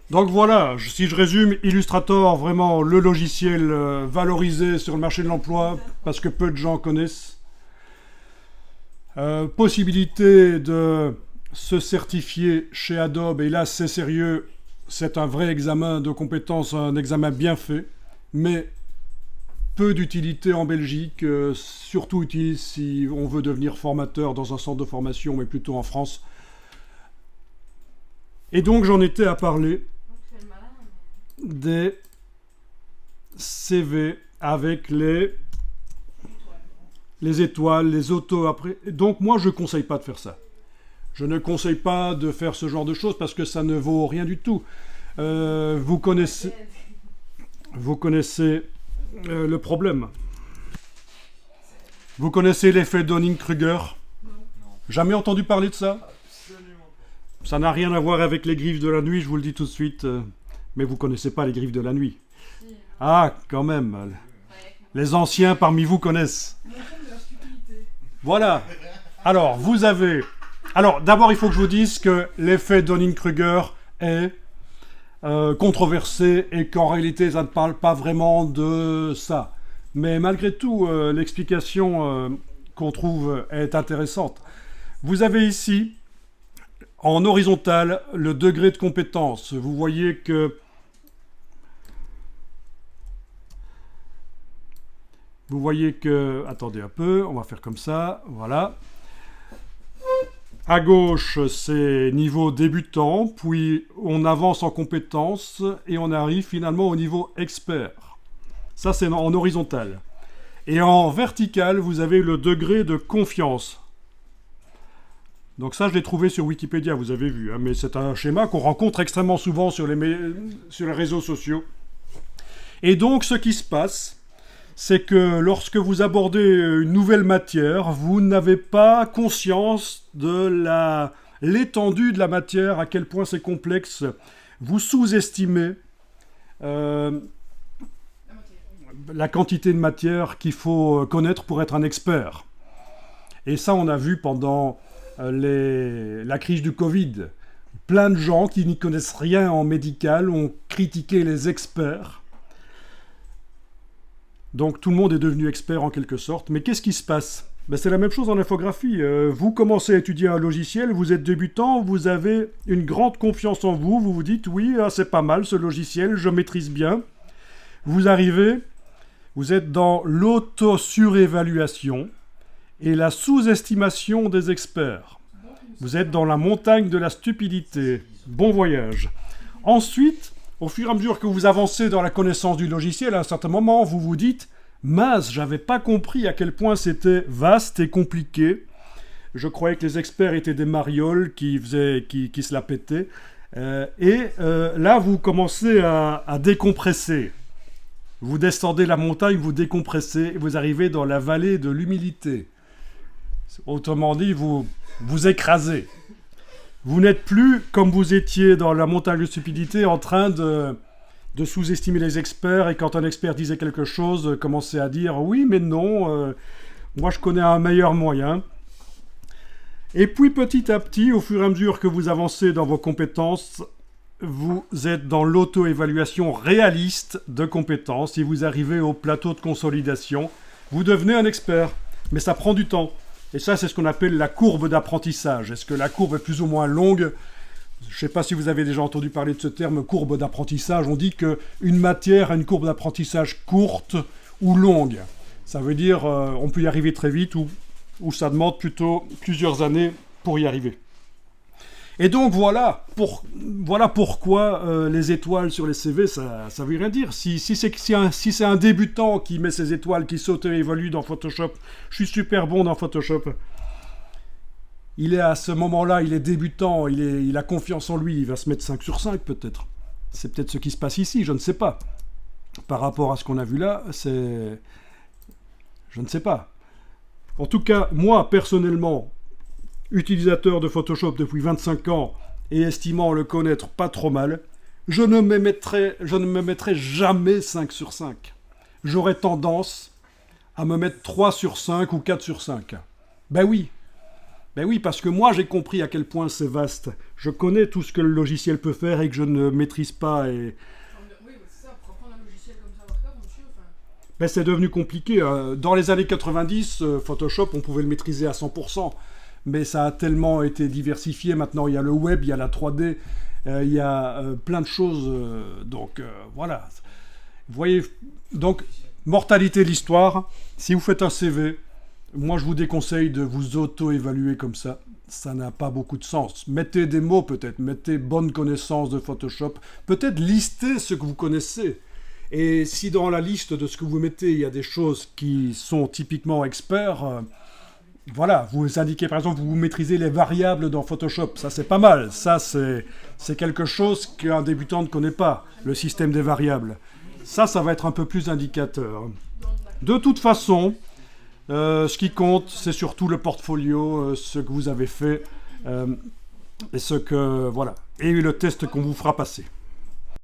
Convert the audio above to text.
Donc voilà, si je résume, Illustrator, vraiment le logiciel valorisé sur le marché de l'emploi, parce que peu de gens connaissent. Possibilité de se certifier chez Adobe, et là c'est sérieux, c'est un vrai examen de compétences, un examen bien fait, mais peu d'utilité en Belgique, surtout utile si on veut devenir formateur dans un centre de formation, mais plutôt en France. Et donc j'en étais à parler des CV avec les étoiles, les autos après. Donc moi je ne conseille pas de faire ça. Je ne conseille pas de faire ce genre de choses parce que ça ne vaut rien du tout. Vous connaissez le problème. Vous connaissez l'effet Dunning-Kruger? Jamais entendu parler de ça? Ça n'a rien à voir avec les griffes de la nuit, je vous le dis tout de suite. Mais vous ne connaissez pas les griffes de la nuit. Ah, quand même. Les anciens parmi vous connaissent. Voilà. Alors, vous avez... Alors, d'abord, il faut que je vous dise que l'effet Dunning-Kruger est controversé et qu'en réalité, ça ne parle pas vraiment de ça. Mais malgré tout, l'explication qu'on trouve est intéressante. Vous avez ici, en horizontal, le degré de compétence. Vous voyez que... Attendez un peu, on va faire comme ça, voilà. À gauche, c'est niveau débutant, puis on avance en compétences et on arrive finalement au niveau expert. Ça, c'est en horizontal. Et en vertical, vous avez le degré de confiance. Donc ça, je l'ai trouvé sur Wikipédia, vous avez vu, hein, mais c'est un schéma qu'on rencontre extrêmement souvent sur les réseaux sociaux. Et donc, ce qui se passe, c'est que lorsque vous abordez une nouvelle matière, vous n'avez pas conscience de l'étendue de la matière, à quel point c'est complexe. Vous sous-estimez la quantité de matière qu'il faut connaître pour être un expert. Et ça, on a vu pendant la crise du Covid. Plein de gens qui n'y connaissent rien en médical ont critiqué les experts. Donc tout le monde est devenu expert en quelque sorte. Mais qu'est-ce qui se passe? C'est la même chose en infographie. Vous commencez à étudier un logiciel, vous êtes débutant, vous avez une grande confiance en vous, vous vous dites oui, c'est pas mal ce logiciel, je maîtrise bien. Vous arrivez, vous êtes dans l'auto-surévaluation et la sous-estimation des experts. Vous êtes dans la montagne de la stupidité. Bon voyage. Ensuite, au fur et à mesure que vous avancez dans la connaissance du logiciel, à un certain moment, vous vous dites « Mince, j'avais pas compris à quel point c'était vaste et compliqué. Je croyais que les experts étaient des marioles qui se la pétaient. Là, vous commencez à décompresser. Vous descendez la montagne, vous décompressez, et vous arrivez dans la vallée de l'humilité. Autrement dit, vous écrasez. Vous n'êtes plus, comme vous étiez dans la montagne de stupidité, en train de sous-estimer les experts, et quand un expert disait quelque chose, commencer à dire « Oui, mais non, moi je connais un meilleur moyen ». Et puis petit à petit, au fur et à mesure que vous avancez dans vos compétences, vous êtes dans l'auto-évaluation réaliste de compétences, et vous arrivez au plateau de consolidation. Vous devenez un expert, mais ça prend du temps. Et ça, c'est ce qu'on appelle la courbe d'apprentissage. Est-ce que la courbe est plus ou moins longue? Je ne sais pas si vous avez déjà entendu parler de ce terme, courbe d'apprentissage. On dit qu'une matière a une courbe d'apprentissage courte ou longue. Ça veut dire on peut y arriver très vite ou ça demande plutôt plusieurs années pour y arriver. Et donc voilà pourquoi les étoiles sur les CV, ça veut rien dire. Si c'est un débutant qui met ses étoiles, qui s'auto-évalue dans Photoshop, je suis super bon dans Photoshop. Il est à ce moment-là, il est débutant, il a confiance en lui, il va se mettre 5 sur 5 peut-être. C'est peut-être ce qui se passe ici, je ne sais pas. Par rapport à ce qu'on a vu là, je ne sais pas. En tout cas, moi, personnellement, utilisateur de Photoshop depuis 25 ans et estimant le connaître pas trop mal, je ne me mettrai jamais 5 sur 5. J'aurais tendance à me mettre 3 sur 5 ou 4 sur 5. Ben oui. Ben oui, parce que moi j'ai compris à quel point c'est vaste. Je connais tout ce que le logiciel peut faire et que je ne maîtrise pas. Et... Oui, c'est ça, pour apprendre un logiciel comme ça par cœur, monsieur, enfin... Ben, c'est devenu compliqué. Dans les années 90, Photoshop, on pouvait le maîtriser à 100%. Mais ça a tellement été diversifié. Maintenant, il y a le web, il y a la 3D, il y a plein de choses. Donc, voilà. Vous voyez, donc, mortalité de l'histoire. Si vous faites un CV, moi, je vous déconseille de vous auto-évaluer comme ça. Ça n'a pas beaucoup de sens. Mettez des mots peut-être, mettez bonne connaissance de Photoshop. Peut-être listez ce que vous connaissez. Et si dans la liste de ce que vous mettez, il y a des choses qui sont typiquement experts, voilà, vous indiquez par exemple, vous maîtrisez les variables dans Photoshop. Ça, c'est pas mal. Ça, c'est quelque chose qu'un débutant ne connaît pas, le système des variables. Ça va être un peu plus indicateur. De toute façon, ce qui compte, c'est surtout le portfolio, ce que vous avez fait, et ce que, voilà, et le test qu'on vous fera passer.